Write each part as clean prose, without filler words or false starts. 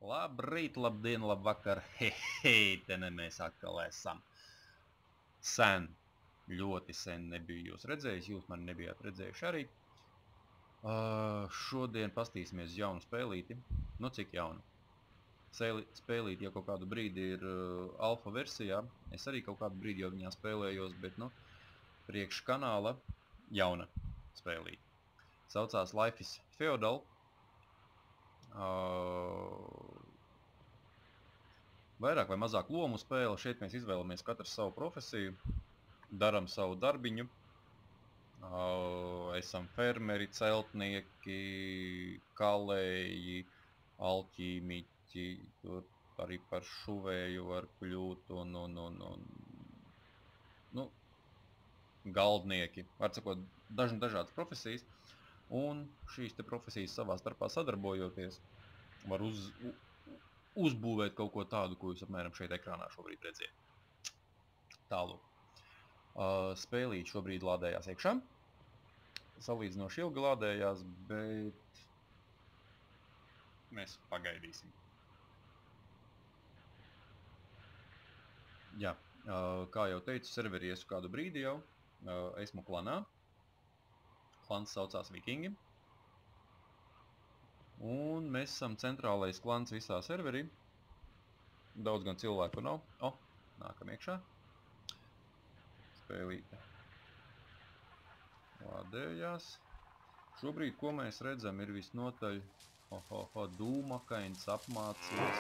Labrīt, labdien, labvakar, hei, te mēs atkal esam. Sen, ļoti sen nebiju jūs redzējis, jūs mani nebijāt redzējuši arī. Šodien pastīsimies jaunu spēlīti. Nu, cik jaunu? Spēlīti jau kaut kādu brīdi ir alfa versijā. Es arī kaut kādu brīdi jau viņā spēlējos, bet, nu, priekš kanāla jauna spēlīti. Saucās Life is Feudal. Vairāk vai mazāk lomu spēle. Šeit mēs izvēlamies katrs savu profesiju, daram savu darbiņu. Esam fermeri, celtnieki, kalēji, alķīmiķi, tur arī par šuvēju var kļūt un nu, galdnieki, var sakot, dažādas profesijas. Un šīs te profesijas savā starpā sadarbojoties, var uzbūvēt kaut ko tādu, ko jūs apmēram šeit ekrānā šobrīd redziet. Tālūk. Spēlīt šobrīd lādējās iekšā. Salīdzinoši ilgi lādējās, bet mēs pagaidīsim. Jā, kā jau teicu, serveri iesu kādu brīdi jau. Esmu klanā. Klans saucās Vikingi. Un mēs esam centrālais klans visā serverī. Daudz gan cilvēku nav. Nākam iekšā. Spēlīte lādējās. Šobrīd, ko mēs redzam, ir visnotaļ dūmakains, apmācies,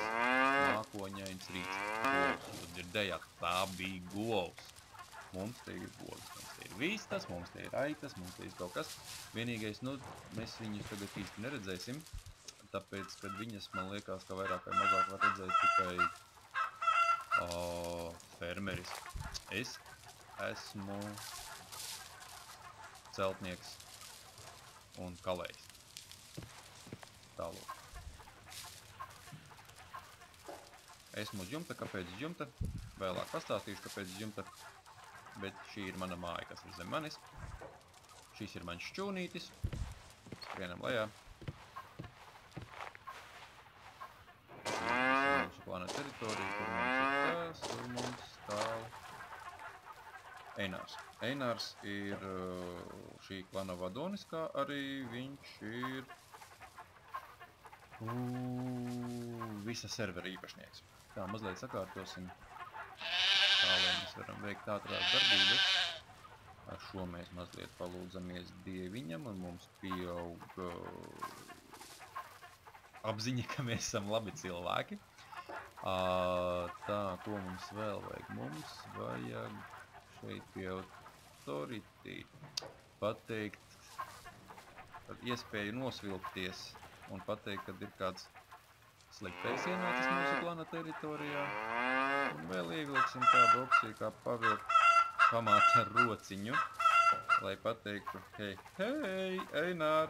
mākoņains rīts. Jūs dzirdējāt, tā bija govs. Mums te ir govis, mums te ir vistas, mums te ir aitas, mums te ir kaut kas. Vienīgais, nu, mēs viņus tagad īsti neredzēsim, tāpēc, kad viņas, man liekas, ka vairāk vai mazāk var redzēt tikai fermeris. Es esmu celtnieks un kalējs. Tālūk. Esmu uz jumta, kāpēc uz jumta? Vēlāk pastāstīšu, kāpēc uz jumta. Bet šī ir mana māja, kas ir zem manis. Šis ir mans šķūnītis. Skrienam lejā. Šī ir mūsu klana teritorija, kur mums ir tas, tur mums stāv Einārs. Einārs ir šī klana vadonis, kā arī viņš ir visa servera īpašnieks. Tā, mazliet sakārtosim. Tā, lai mēs varam veikt ātrās darbības. Ar šo mēs mazliet palūdzamies dieviņam, un mums pieaug apziņa, ka mēs esam labi cilvēki. Tā, ko mums vēl vajag? Mums vajag šeit pie authority pateikt, iespēju nosvilpties un pateikt, kad ir kāds sliktais ienācis mūsu klana teritorijā. Un vēl ievilksim tādu opciju, kā pavilkt pamāt ar rociņu, lai pateiktu, hei, Einār!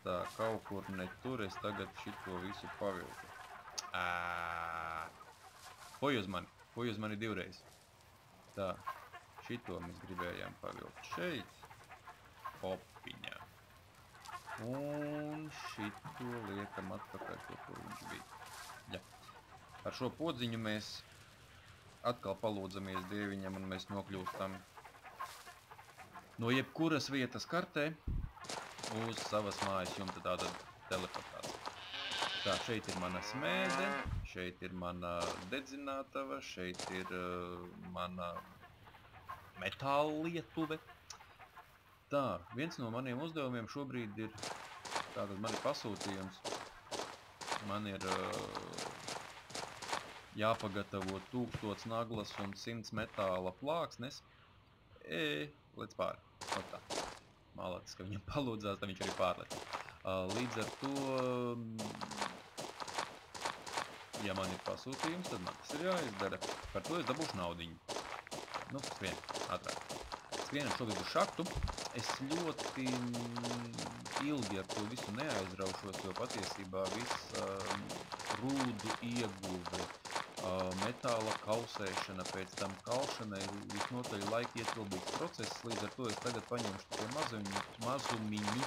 Tā, kaut kur ne tur es tagad šito visu pavilku. Poj uz mani divreiz. Tā, šito mēs gribējām pavilkt šeit, hopiņā. Un šito liekam atpakaļ, kur viņš bija. Ja. Ar šo podziņu mēs atkal palūdzamies dieviņam un mēs nokļūstam no jebkuras vietas kartē uz savas mājas jumta tāda teleportācija. Tā, šeit ir mana smēde, šeit ir mana dedzinātava, šeit ir mana metāla lietuve. Tā, viens no maniem uzdevumiem šobrīd ir, tātad man ir pasūtījums, man ir jāpagatavo 1000 naglas un 100 metāla plāksnes. Lec pāri. Tā. Mālācis, ka viņam palūdzās, tad viņš arī pārlec. Līdz ar to, ja man ir pasūtījums, tad man tas ir jāizdara. Par to es dabūšu naudiņu. Nu, skrien, ātrāk. Skrienam šogad uz šaktu. Es ļoti ilgi ar to visu neaizraušos, jo patiesībā viss rūdu ieguve, metāla kausēšana, pēc tam kalšana ir visnotaļ laika ietilpīgs process, līdz ar to es tagad paņemšu tikai mazumiņu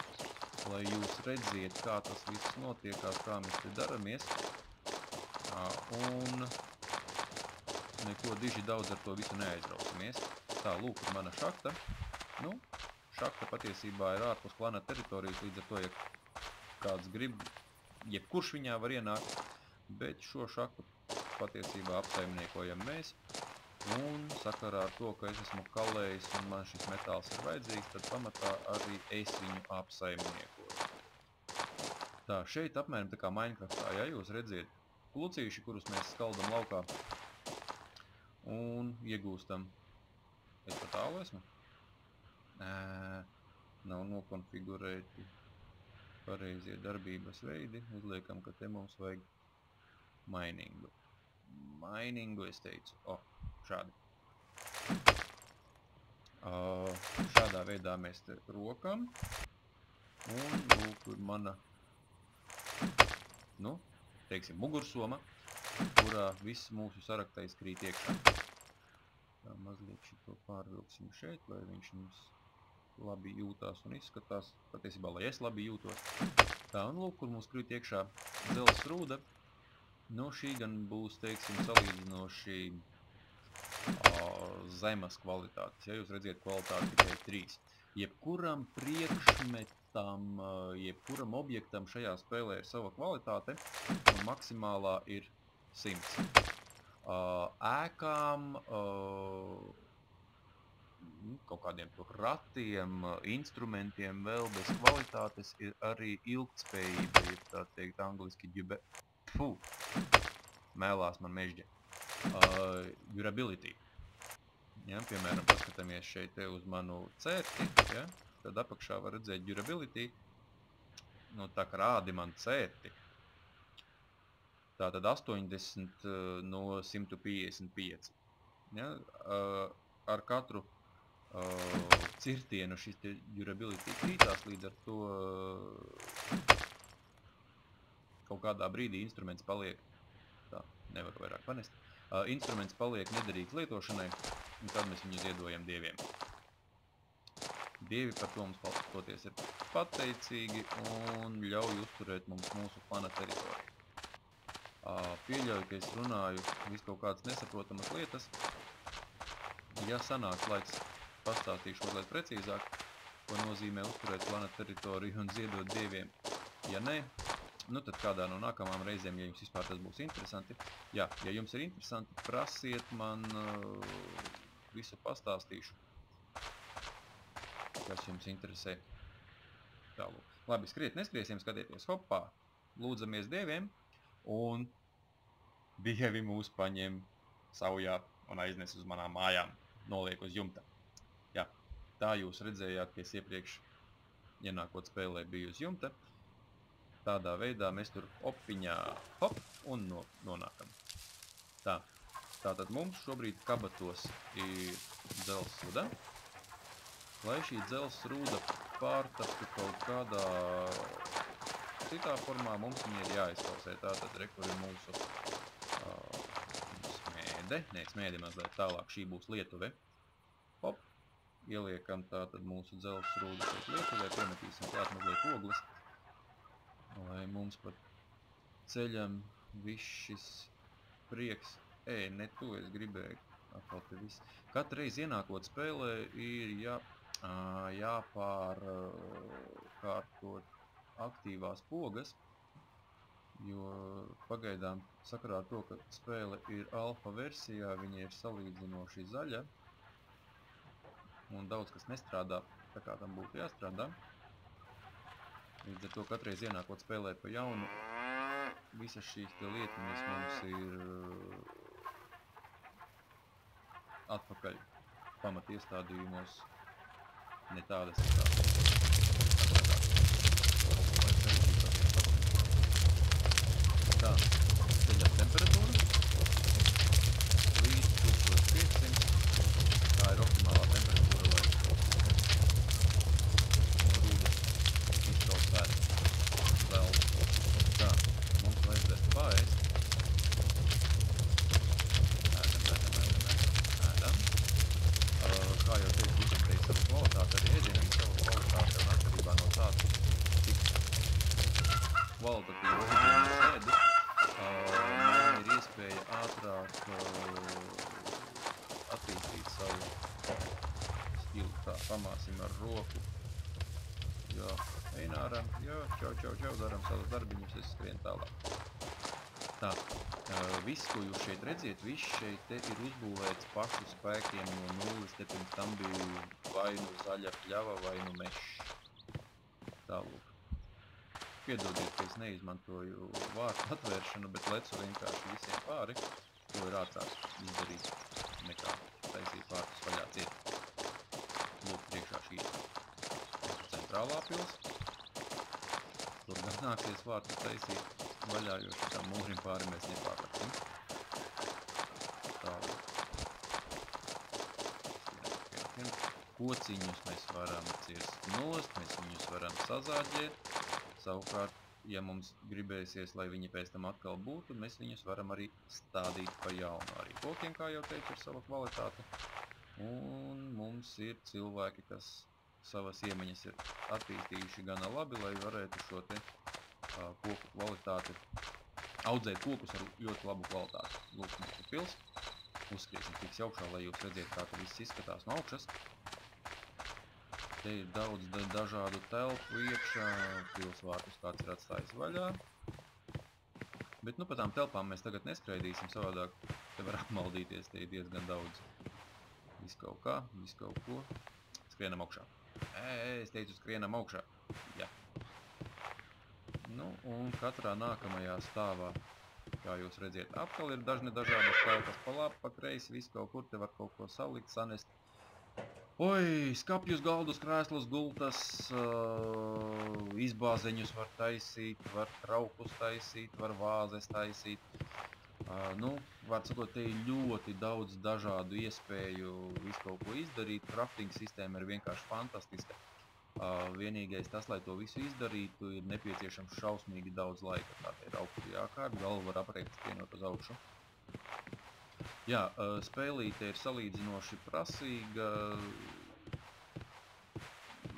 lai jūs redziet, kā tas viss notiekās, kā mēs te daramies. Un neko diži daudz ar to visu neaizrausimies. Tā, lūk, ir mana šakta. Nu, šakta patiesībā ir ārpus klana teritorijas, līdz ar to, ja kāds grib, jebkurš viņā var ienākt, bet šo šaktu patiesībā apsaimniekojam mēs. Un sakarā ar to, ka es esmu kalējis un man šis metāls ir vajadzīgs, tad pamatā arī es viņu apsaimniekoju. Tā, šeit apmēram tā kā Minecraftā, ja jūs redziet klucīši, kurus mēs skaldam laukā un iegūstam. Es pa tālu esmu? Nav nokonfigurēti pareizie darbības veidi. Uzliekam, ka te mums vajag miningu. Miningu es teicu. Šādi. Šādā veidā mēs te rokam. Un lūk, mana, teiksim, mugursoma, kurā viss mūsu saraktais krīt iekšā. Tā, mazliet šito pārvilksim šeit, lai viņš mums labi jūtās un izskatās. Patiesībā, lai es labi jūtos. Tā, un lūk, kur mums krīt iekšā dzelzs rūda. Šī gan būs, teiksim, salīdzinoši zemas kvalitātes. Ja jūs redziet kvalitāti tikai 3. Jebkuram priekšmetam, jebkuram objektam šajā spēlē ir sava kvalitāte, un maksimālā ir 100. Ēkām, kaut kādiem ratiem, instrumentiem vēl bez kvalitātes ir arī ilgtspējība, ir tā teikt angliski mēlās man mežģe. Durability. Ja, piemēram, paskatāmies šeit te uz manu cērti, ja, tad apakšā var redzēt durability. Tā kā rādi man cērti. Tātad 80 no 155. Ja, ar katru cirtienu šis te durability krītās, līdz ar to kaut kādā brīdī instruments paliek, tā, nevaru vairāk panest, instruments paliek nederīgs lietošanai, un tad mēs viņu ziedojam dieviem. Dievi par to mums palstoties ir pateicīgi un ļauj uzturēt mums mūsu klana teritoriju. Pieļauju, ka es runāju visu kaut kādas nesaprotamas lietas. Ja sanāks laiks, pastāstīšu mazliet precīzāk, ko nozīmē uzturēt klana teritoriju un ziedot dieviem. Ja ne, tad kādā no nākamām reizēm, ja jums vispār tas būs interesanti. Jā, ja jums ir interesanti, prasiet man, visu pastāstīšu, kas jums interesē. Tālūk. Labi, skriet, neskriesim, skatieties, hopā, lūdzamies dieviem, un dievi mūs paņem saujā un aiznes uz manām mājām, noliek uz jumta. Jā, tā jūs redzējāt, ka es iepriekš, ienākot spēlē, biju uz jumta. Tādā veidā mēs tur opiņā hop un nonākam. Tātad mums šobrīd kabatos ir dzelzs ruda. Lai šī dzelzs ruda pārtaptu kaut kādā citā formā, mums viņa ir jāizkausē. Tātad re, kur ir mūsu smēde. Nē, smēde mazliet tālāk, šī būs Lietuve. Hop, ieliekam tātad mūsu dzelzs rudu šeit Lietuvē, piemetīsim klāt mazliet ogles. Lai mums pat ceļam viss šis prieks. Ne to es gribēju. Atkal te viss. Katru reizi ienākot spēlē ir jāpārkārtot aktīvās pogas, jo pagaidām sakarā ar to, ka spēle ir alfa versijā, viņa ir salīdzinoši zaļa, un daudz kas nestrādā, tā kā tam būtu jāstrādā. Līdz ar to katreiz ienākot spēlē pa jaunu, visas šīs te lietiņas mums ir atpakaļ pamat iestādījumos, ne tādas ir tā, ceļam temperatūru līdz 1500, tā ir optimālā temperatūra, lai rūda izšausētu vēl. Tā, mums vajadzētu paēst. Kā jau teicu, visam teikt savu kvalitāti, arī ēdienam savu kvalitāti un atkarībā no tā, cik kvalitatīvu ūdeni sēdi, man ir iespēja ātrāk attīstīt savu stilu. Tā, pamāsim ar roku. Jā, Eināram, jā, čau, daram savas darbiņus, es skrienu tālāk. Tā, viss, ko jūs šeit redziet, viss šeit te ir uzbūvēts pašu spēkiem no nulles, te pirms tam bija vai nu zaļa pļava, vai nu mešs. Tālūk. Piedodiet, ka es neizmantoju vārtu atvēršanu, bet lecu vienkārši visiem pāri, to ir ātrāk izdarīt nekā taisīt vārtus vaļā ciet. Lūk, priekšā šī ir centrālā pils. Tur gan nāksies vārtus taisīt vaļā, jo šitām mūrim pāri mēs nepārleksim. Tālāk. Kociņus mēs varam cirst nost, mēs viņus varam sazāģēt. Savukārt, ja mums gribēsies, lai viņi pēc tam atkal būtu, mēs viņus varam arī stādīt pa jaunu. Arī kokiem, kā jau teicu, ir sava kvalitāte. Un mums ir cilvēki, kas savas iemaņas ir attīstījuši gana labi, lai varētu šo te koku kvalitāti, audzēt kokus ar ļoti labu kvalitāti. Lūk, mūsu pils. Uzskriesim tiks augšā, lai jūs redziet, kā te viss izskatās no augšas. Te ir daudz dažādu telpu iekšā, pilsvārtus kāds ir atstājis vaļā. Bet nu pa tām telpām mēs tagad neskraidīsim, savādāk te var apmaldīties, te ir diezgan daudz. Viss kaut kā, viss kaut ko. Skrienam augšā. Es teicu, skrienam augšā. Jā. Nu, un katrā nākamajā stāvā, kā jūs redziet, atkal ir dažādas telpas pa labi, pa kreisi, viss kaut kur, te var kaut ko salikt, sanest. Oi, skapjus, galdus, krēslus, gultas, izbāzeņus var taisīt, var traukus taisīt, var vāzes taisīt. Nu, var sakot, te ir ļoti daudz dažādu iespēju visu kaut ko izdarīt. Crafting sistēma ir vienkārši fantastiska. Vienīgais tas, lai to visu izdarītu, ir nepieciešams šausmīgi daudz laika. Tā te ir augstu jākārt, galvu var aprēkt skrienot uz augšu. Jā, spēlīte ir salīdzinoši prasīga.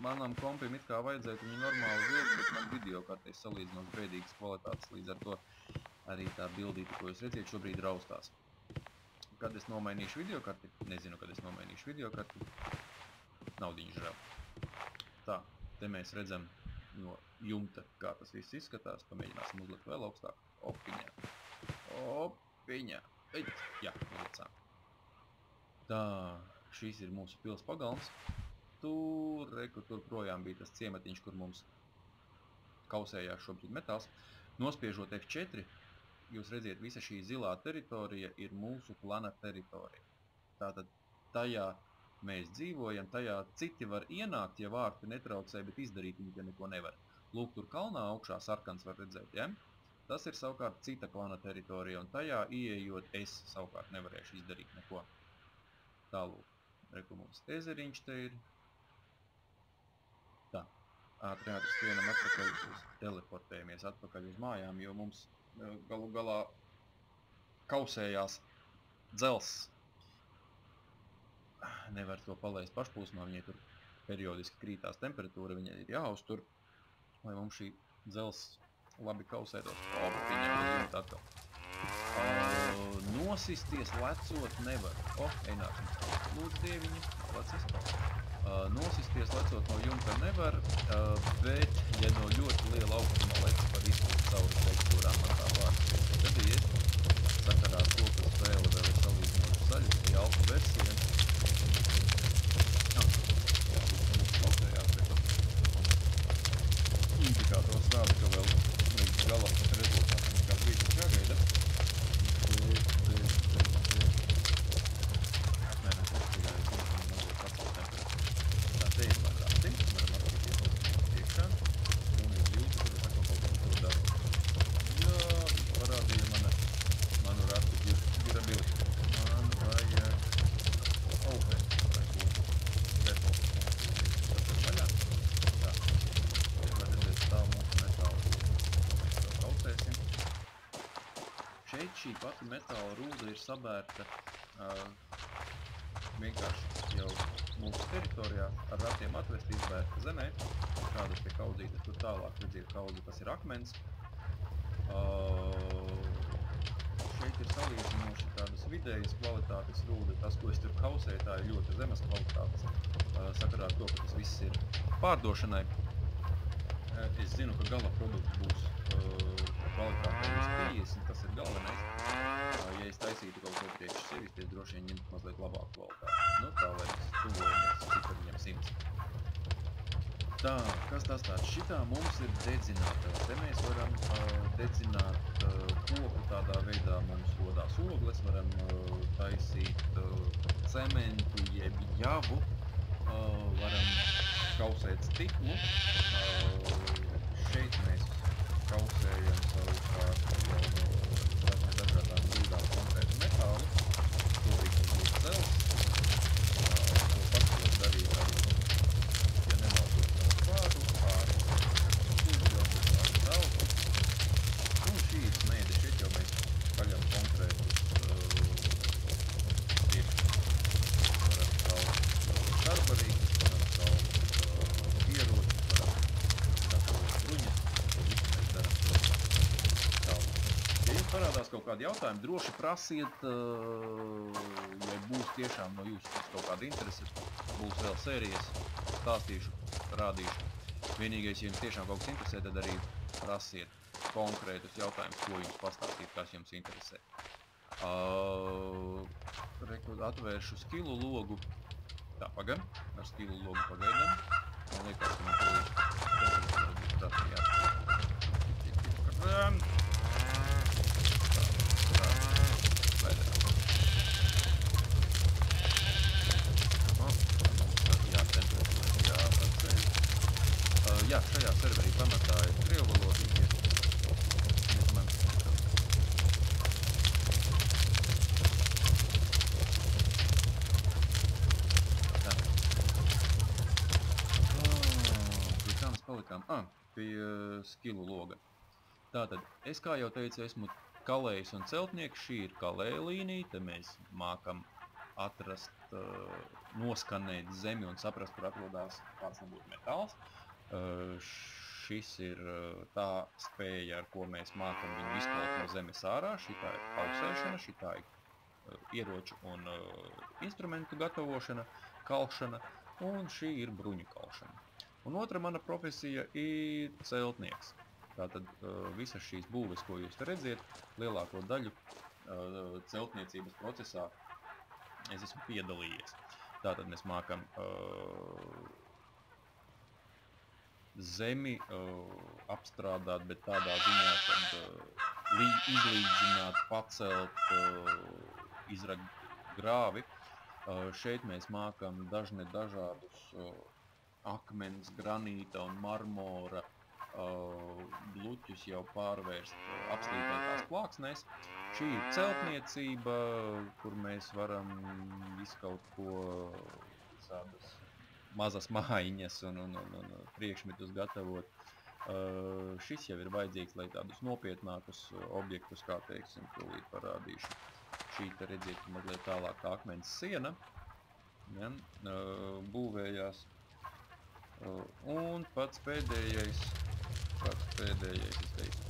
Manam kompim it kā vajadzētu viņu normāli vilkt, bet man video kartēs salīdzinoši bēdīgas kvalitātes, līdz ar to arī tā bildīte, ko jūs redziet, šobrīd raustās. Kad es nomainīšu video karti, nezinu, kad es nomainīšu video karti, naudiņu žēl. Tā, te mēs redzam no jumta, kā tas viss izskatās. Pamēģināsim uzlikt vēl augstāk. Opiņā. Opiņā. Jā, uzlicām. Tā, šis ir mūsu pils pagalms. Tur projām bija tas ciematiņš, kur mums kausējās šobrīd metāls. Nospiežot F4, jūs redziet, visa šī zilā teritorija ir mūsu plana teritorija. Tātad tajā mēs dzīvojam, tajā citi var ienākt, ja vārti netraucē, bet izdarīt viņi te neko nevar. Lūk, tur kalnā augšā sarkans var redzēt, ja? Tas ir savukārt cita klana teritorija, un tajā ieejot es savukārt nevarēšu izdarīt neko. Tālūk, reku mums ezeriņš te ir. Tā, ātri skrienam atpakaļ, teleportējamies atpakaļ uz mājām, jo mums galu galā kausējās dzelzs. Nevar to palaist pašplūsmā, viņai tur periodiski krītās temperatūra, viņai ir jāuztur, lai mums šī dzels labi kausētos. Viņai uzjūt atkal. Nosisties lecot nevar. Einārs mums lūdz dieviņi, lacis. Nosisties lecot no jumta nevar, bet, ja no ļoti liela augstuma lec var izpūt cauri tekstūrām, man tā vārds gadījies. Sakarā to, ka spēle vēl ir salīdzinoši zaļa, tā alfa versija. Indikātors rāda, ka vēl līdz gala rezultātam nekāds brīdis jāgaida. Nē, tas tikai es mazliet atcelt temperatūru. Tā te ir man rati, varam atskatīties priekšā. Un ir jūtas, ka es atkal kaut ko to daru. Jā, parādīja manu ratu durability. Man vajag open, vai būt default. Tas ir vaļā. Tā. Stāv mūsu metālu, mēs to kausēsim. Šeit šī pati metāla rūda ir sabērta vienkārši jau mūsu teritorijā ar ratiem atvest izbērta zemē. Kādas te kaudzītas tur tālāk redziet kaudzi, tas ir akmens. Šeit ir salīdzinoši tādas vidējas kvalitātes rūda. Tas, ko es tur kausēju, tā ir ļoti zemes kvalitātes. Sakarā ar to, ka tas viss ir pārdošanai. Es zinu, ka gala produkts būs kvalitātei uz 50, tas ir galvenais. Ja es taisītu kaut ko priekš sevis, tad droši vien ņemt mazliet labāku kvalitāti. Nu, tā lai mēs tuvojamies ciparņiem 100. Tā, kas tas tāds? Šitā mums ir dedzinātājs. Te mēs varam dedzināt koku tādā veidā, mums rodās ogles, varam taisīt cementu jeb javu, varam kausēt stiklu. Šeit mēs kausējam savukārt jau dažādām grūdām konkrētu metālu. Šobrīd tas būs cels. To pats var darīt arī, ja nemaldos pāru, ar suģiem, ar zeltu. Un šī ir smēde. Šeit jau mēs paļam konkrētus varam kaut starbarīgus, varam kaut ieročus, varam gatavot bruņas. To visu mēs daram tālāk. Ja jums parādās kaut kādi jautājumi, droši prasiet, ja būs tiešām no jūsu kaut kāda interese, būs vēl sērijas, stāstīšu, rādīšu. Vienīgais, ja jums tiešām kaut kas interesē, tad arī prasiet konkrētus jautājumus, ko jums pastāstīt, kas jums interesē. Atvēršu skilu logu. Tā, pagaidām, ar skilu logu pagaidām. Man liekas, ka man jā, šajā serverī pamatā ir krievu valodīgi. Pie kā mēs palikām? Pie skilu loga. Tātad, es kā jau teicu, esmu kalējs un celtnieks. Šī ir kalēja līnija. Te mēs mākam atrast, noskanēt zemi un saprast, kur atrodās kāds nebūtu metāls. Šis ir tā spēja, ar ko mēs mākam viņu izkalt no zemes ārā. Šitā ir kausēšana, šitā ir ieroču un instrumentu gatavošana, kalkšana, un šī ir bruņu kalkšana. Un otra mana profesija ir celtnieks. Tātad visas šīs būves, ko jūs redziet, lielāko daļu celtniecības procesā es esmu piedalījies. Tātad mēs mākam zemi apstrādāt, bet tādā ziņā, kad izlīdzināt, pacelt, izrakt grāvi. Šeit mēs mākam dažādus akmens, granīta un marmora bluķus jau pārvērst apslīpētās plāksnēs. Šī ir celtniecība, kur mēs varam visu kaut ko tādas mazas mājiņas un priekšmetus gatavot. Šis jau ir vajadzīgs, lai tādus nopietnākus objektus, kā teiksim, tūlīt parādīšu. Šī te redziet mazliet tālāk tā akmens siena, ja, būvējās. Un pats pēdējais, es teiktu,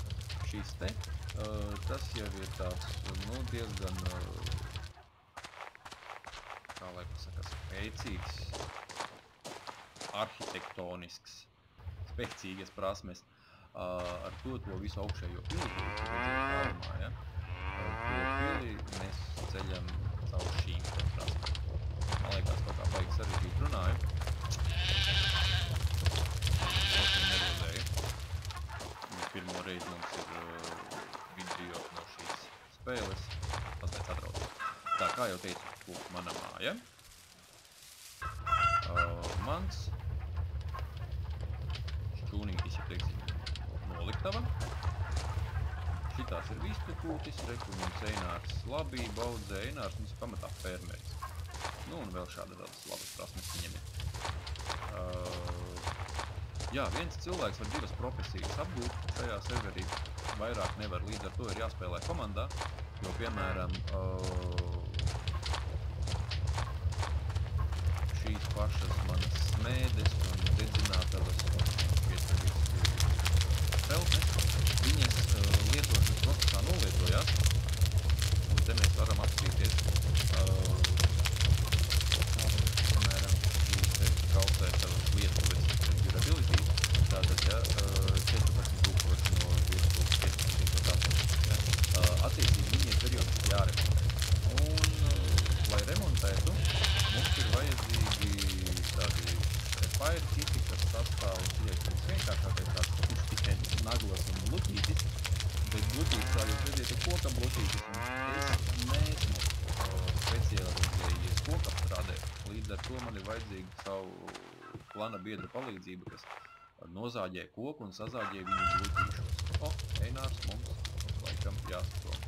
šis te, tas jau ir tāds, diezgan, kā lai pasaka, spēcīgs, arhitektonisks, spēcīgas prasmes. Ar to visu augšējo pili, ja? To pili mēs ceļam caur šīm prasmēm. Man liekas, kaut kā baigi sarežģīt runāju. Pirmo reizi mums ir video no šīs spēles, mazliet satraucās. Tā, kā jau teicu, mana māja. Mans šķūnītis, ja teiksim, noliktava. Šitās ir vispakūtis, reku mums Einārs labība, audzē. Einārs mums pamatā fermeris. Un vēl šāda tādas labas prasmes viņam ir. Jā, viens cilvēks var divas profesijas apgūt šajā serverī, vairāk nevar, līdz ar to ir jāspēlē komandā, jo, piemēram, šīs pašas manas smēdes un dedzinātavas un celtnes, viņas lieto ir kiti, kas sastāv vienkāršākais tāds tikai naglas un bluķītis, bet bluķītis, kā jūs redzat, ir koka bluķītis, un es neesmu specializējies kokapstrādē, līdz ar to man ir vajadzīga savu plana biedra palīdzība, kas nozāģē koku un sazāģē viņu bluķīšos. Einārs mums laikam jāstrom.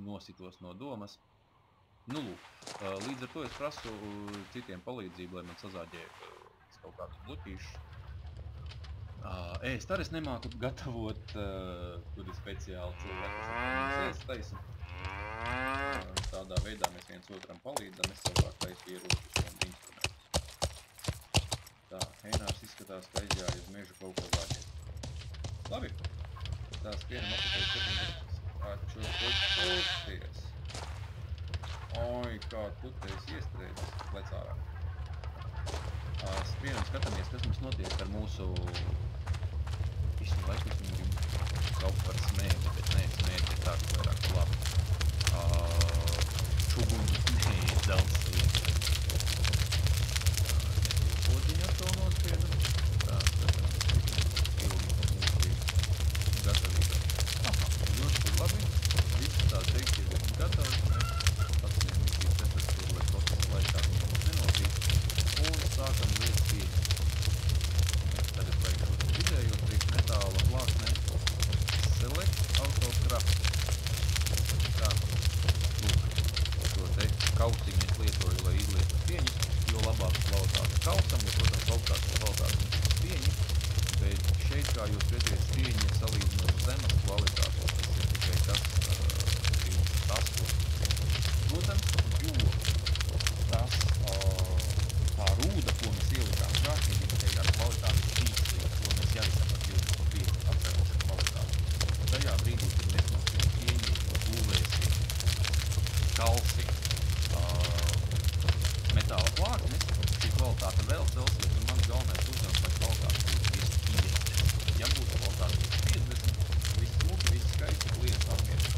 Nositos no domas. Nu, lūk, līdz ar to es prasu citiem palīdzību, lai man sazāģē kaut kādus bluķīšus. Ēst arī es nemāku gatavot, tur ir speciāli cilvēki, kas ēst taisu. Tādā veidā mēs viens otram palīdzam, es savukārt taisu ieročus un instrumentus. Tā, Einārs izskatās, ka aizjāja uz mežu kaut ko zāģēt. Labi, tā skrienam apakaļ 7. Atšūties. Oi, kā tu te esi iestrēdzis plecārā. Skrienam skatāmies, kas mums notiek ar mūsu visu laiku, es viņu gribu kaut par smēdi, bet nē, smēdi ir tā, ka vairāk labi. Čuguņi, nē, daudz slīd. Podziņu ar to nospiedu. Tā, skatām, ilgi gatavība. Ļoti labi. Viss tā teikt ir gatavs. Mēs pacienīties temperatūru, lai procesa laikā viņa mums nenotīt. Un sākam liet pie. Tagad vajag šo vidējo priekš metāla plāksnē. Select autocraft. Tā. Lūk, šo te kausiņu es lietoju, lai izlietu spieņus, jo labākas kvalitātes kausam, jo, protams, augstākas kvalitātes spieņi, bet šeit, kā jūs redzēt, spieņi ir salīdzinot zemes kvalitātes, tas ir tikai tas, protams, jo tas tā rūda, ko mēs ielikām krāsnī, tikai ar kvalitātes šķīslīga, ko mēs jau esam par 25 atcerošu kvalitāti. Tajā brīdī, kad mēs no šiem spieņiem būvēsim kalsi metāla plāksnes, šī kvalitāte vēl celsies, un mans galvenais uzdevums, lai kvalitāte būtu 50. Ja būtu kvalitāte 50, viss smuki, viss skaisti, klients apmierina.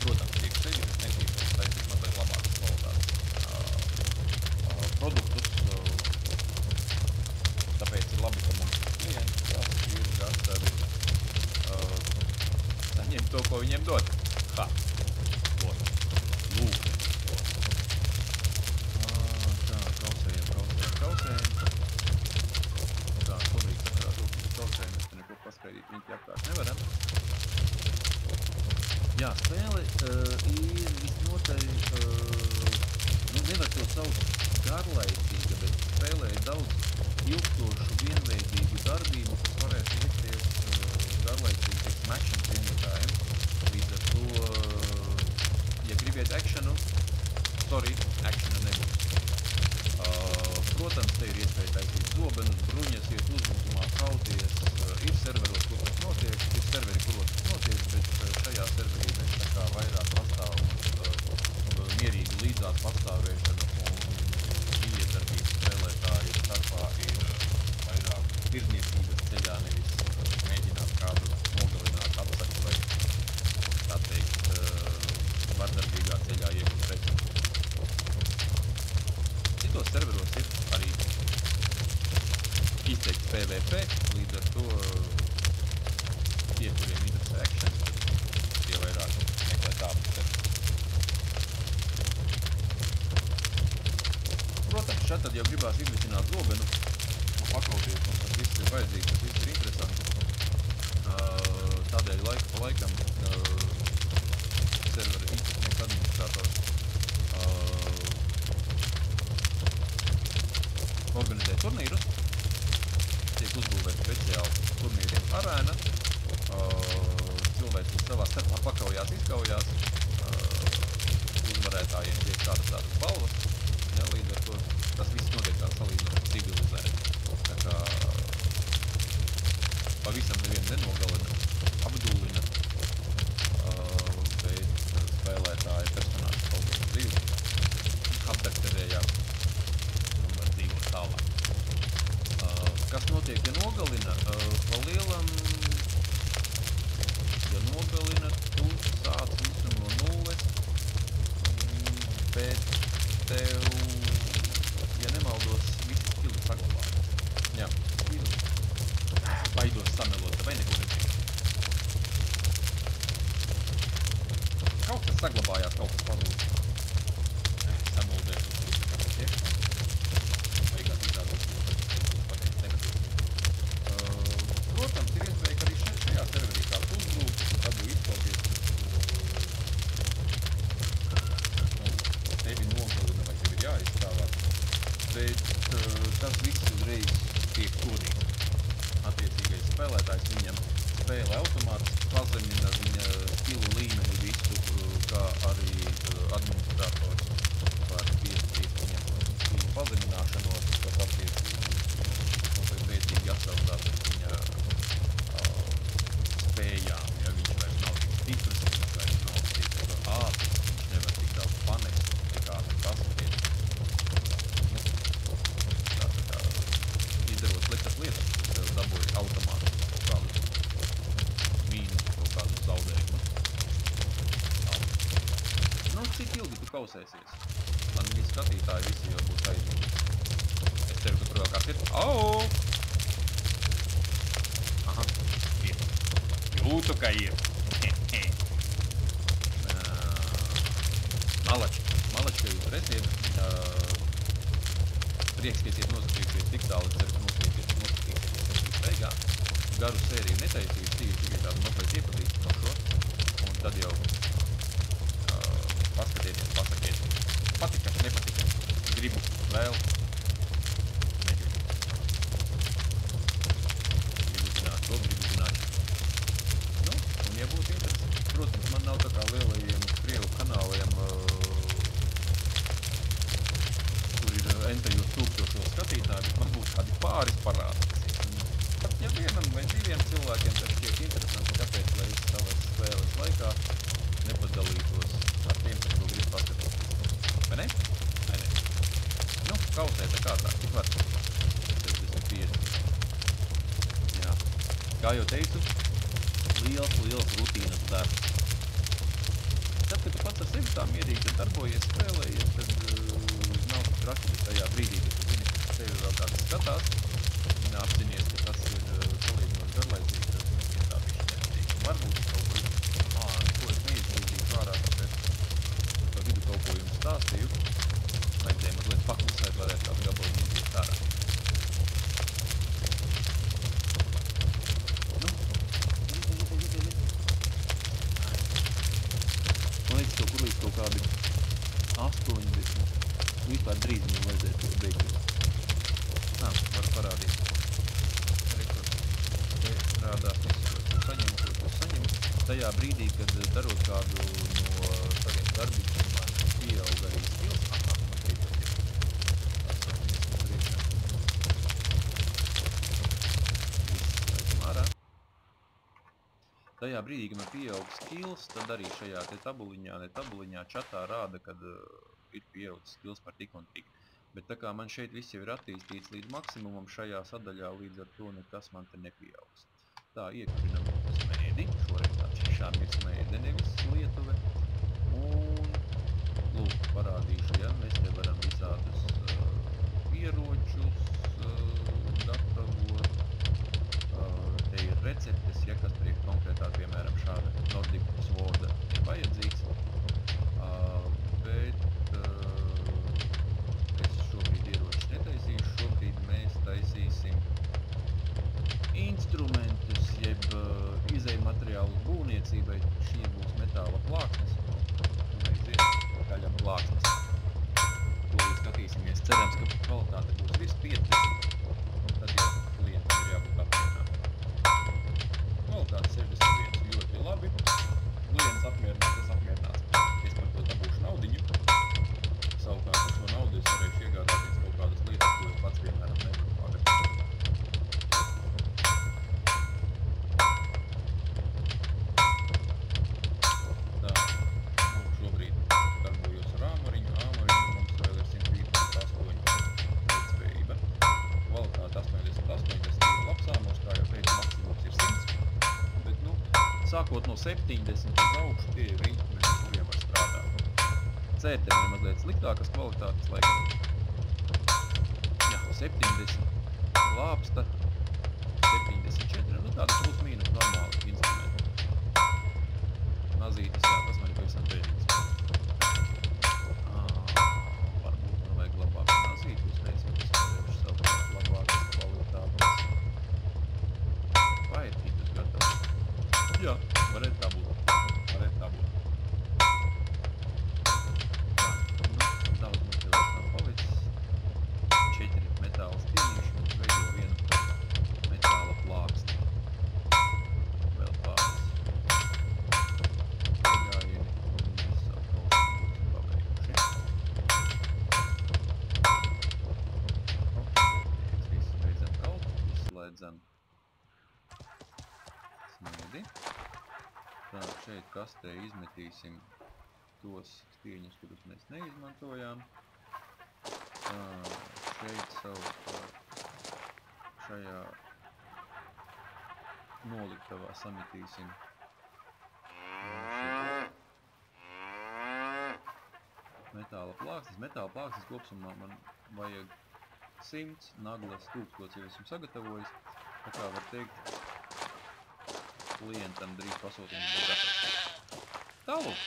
Protams, priekš sevi es negribētu taisīt mazliet labākas kvalitātes produktus, tāpēc ir labi, ka mums ir klienti, kas ir gatavi saņemt to, ko viņiem dod. Lūk. Tā, kausējam. Tā, šobrīd sakarā to, ka kausējam, mēs te neko paskaidīt, viņi apkārt nevaram. Jā, spēle ir visnotaļ, nevar to saukt garlaicīga, bet spēlē ir daudz ilgstošu vienveidīgu darbību, kas varētu likties garlaicīgi pēc action cienītājiem. Līdz ar to, ja gribiet actionu, actionu nebūs. Protams, te ir iespēja taisīt zobenus, bruņas, iet uzbrumā, kauties. Ir serveros, kur tas notiek, ir serveri, kuros tas notiek, bet šajā serverī mēs tā kā vairāk pastāv mierīgi līdzās pastāvēšana un iedarbības spēlētāji starpā ir vairāk tirdzniecības ceļā, nevis mēģināt kādu nogalināt, apsakt vai, tā teikt, vardarbīgā ceļā iegūt preci. Citos serveros ir arī izteikts PvP, līdz ar to tie, kuriem interesē action, tie vairāk meklē tādu serveru. Protams, šeit tad jau gribās izvicināt zobenu, pakauties, un tas viss ir vajadzīgs, tas viss ir interesanti. Tādēļ laiku pa laikam servera īpašnieks administrators organizē turnīrus, tiek uzbūvēt speciāli turnīriem arēna, cilvēki savā starpā pakaujās, izkaujās, uzvarētājiem tiek tādas balvas, ja, līdz ar to tas viss notiek tā salīdzinot civilizēti. Tā kā pavisam nevienu nenogalina, apdūlina, bet spēlētāji personāži kaut kāds dzīvi, apdakterējās un var dzīvot tālāk. notiek, ja nogalina, pa lielam, ja nogalina, tu sāc visu no nulles, bet tev, ja nemaldos, visi skili saglabājas. Jā, skili. Baidos samelot, vai neko nezinu. Kaut kas saglabājās, kaut kas pazūd. Samuldēs uz tiešām. Beigās izrādās, ka tas pateicis negatīvi. Protams, ir iespēja, ka arī šajā serverī kāds uzbrūk, dabū izpauties, tevi nogalina vai tevi ir jāizstāvās. Bet tas viss uzreiz tiek sodīts. Attiecīgais spēlētājs viņam spēle automāts pazemina viņa skilu līmeni visu, kā arī administrators var piesaistīt viņam skilu pazemināšanos, kas attiecīgi beidzīgi atsaucās ar viņa spējām, ja viņš vairs nav tik stiprs, viņš vairs nav tik ātrs, viņš nevar tik daudz panest, tik ātri pasaties. Izdarot sliktas lietas, tev dabūja automāti kaut kādus mīnus, kaut kādus zaudējumus. Nu, cik ilgi tu kausēsies? Man visi skatītāji visi jau būs aizmīgi. Es ceru, ka tur vēl kāds ir. Au! Aha, ir. Jūtu, ka ir. Malači, ka jūs resiet. Prieks, ka esiet noskatījušies tik tālu, ceru, ka noskatīsies beigā. Garu sēriju netaisīju, tikai tādu mazliet iepazīstu no šo. Un tad jau paskatieties, pasakiet. Patika, nepatika. Gribu, vēl. Negribu. Gribu zināt to, gribu zināt. Nu, un ja būtu interesanti. Protams, man nav tā kā lielajiem Krievu kanāliem, kur ir entajos tūkstošos skatītāji, bet man būtu kādi pāris parādīsies. Pat ja vienam vai diviem cilvēkiem tas šķiet interesanti, kāpēc, lai es savas spēles laikā nepadalītos ar tiem, kas to grib paskatīties. Vai ne? Vai ne? Nu, kausēta kārtā, tik var. 65. Jā. Kā jau teicu, liels rutīnas darbs. Tad, kad tu pats ar sevi tā mierīgi darbojies, spēlējies, tad nav tik traki, bet tajā brīdī, kad tu zini, ka tevi vēl kāds skatās, apzinies, ka tas ir salīdzinot garlaicīgi, tad ir tā bišķi nepatīk. Varbūt kaut ko, neko es neizbrīdīšu ārā, tāpēc pa vidu kaut ko jums stāstīju. Vajadzēja mazliet paklusēt, varētu kādu gabaliņu izdiet ārā. Nu, man liekas, kur līdz kaut kādi 80, vispār drīz viņam vajadzēja to beigties. Varu parādīt. Rekord. Te rādās visu, ko saņem. Tajā brīdī, kad darot kādu no saviem darbīšiem, man pieauga arī skills. Man beidzot ir. Tajā brīdī, kad man pieauga skills, tad arī šajā te tabuliņā čatā rāda, kad ir pieaudzis skills par tik un tik. Bet tā kā man šeit viss jau ir attīstīts līdz maksimumam šajā sadaļā, līdz ar to nekas man te nepieaugs. Tā, iekurinam smēdi, šoreiz tā tiešām ir smēde, nevis Lietuve. Un, lūk, parādīšu, ja, mēs te varam visādus ieročus gatavot. Te ir receptes, ja kas priekš konkrētāk, piemēram, šāda Nordic Sword ir vajadzīgs. Bet es šobrīd ieročus netaisīšu, šobrīd mēs taisīsim instrumentus, jeb izejmateriālu būvniecībai. Šī būs metāla plāksnes, gaļam plāksnes. To skatīsimies, cerams, ka kvalitāte būs virs 50, un tad jau klientam ir jābūt apmierinātam. Kvalitāte 61 ļoti labi, klients apmierināts, es apmierināts. Es par to dabūšu naudiņu. Savukārt ar šo naudu es varēšu iegādāties kaut kādas lietas, ko es pats vienmēram nevaru pagatavot. Tā, šobrīd darbojos ar āmuriņu. Mums vēl ir 138 veidsvējība. Kvalitāte 88, tas ir sākot no 70 uz augšu tie ritmi, kuriem var strādāt. Cērtiem ir mazliet sliktākas kvalitātes, laikam. Jā, 70, lāpsta, 74, nu tāda plus mīnus normāli instrumenti. Mazītis, jā, tas man pavisam bēdīgs. Varbūt man vajag labāk mazīt, uzreiz, ja tas varēšu savu labākas kvalitātes. Vai ir kitus gatavs? Jā, varētu tā būt. Varētu tā būt. Tā, nu, daudz mums jau vairs nav palicis. 4 metāla stienīši mums veido vienu metāla plāksti. Vēl pāris iegājieni, un mēs savu kaut būsim pabeiguši. Viss beidzam kalt, izslēdzam smēdi. Tā, šeit kastē izmetīsim tos stieņus, kurus mēs neizmantojām. Tā, šeit savukārt šajā noliktavā sametīsim metāla plāksnes. Metāla plāksnes kopsumā man vajag 100, naglas 1000 jau esmu sagatavojis. Tā kā var teikt, klientam drīz pasūtījums būs gatavs. Tālūk!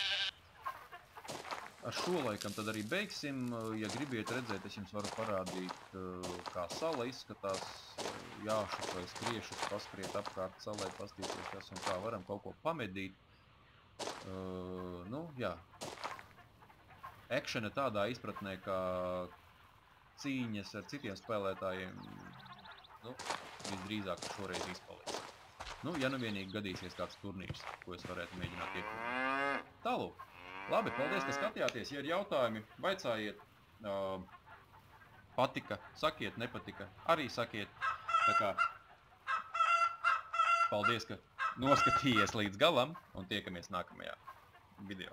Ar šo laikam tad arī beigsim. Ja gribiet redzēt, es jums varu parādīt, kā sala izskatās. Jāšus vai skriešus, paskriet apkārt salai, pastīties kas un kā varam kaut ko pamedīt. Nu, jā. Ekšana tādā izpratnē, kā cīņas ar citiem spēlētājiem, nu, visdrīzāk šoreiz izpaliks. Nu, ja nu vienīgi gadīsies kāds turnīrs, ko es varētu mēģināt iekļūt. Tālūk! Labi, paldies, ka skatījāties. Ja ir jautājumi, vaicājiet, patika, sakiet, nepatika, arī sakiet. Tā kā paldies, ka noskatījies līdz galam un tiekamies nākamajā video.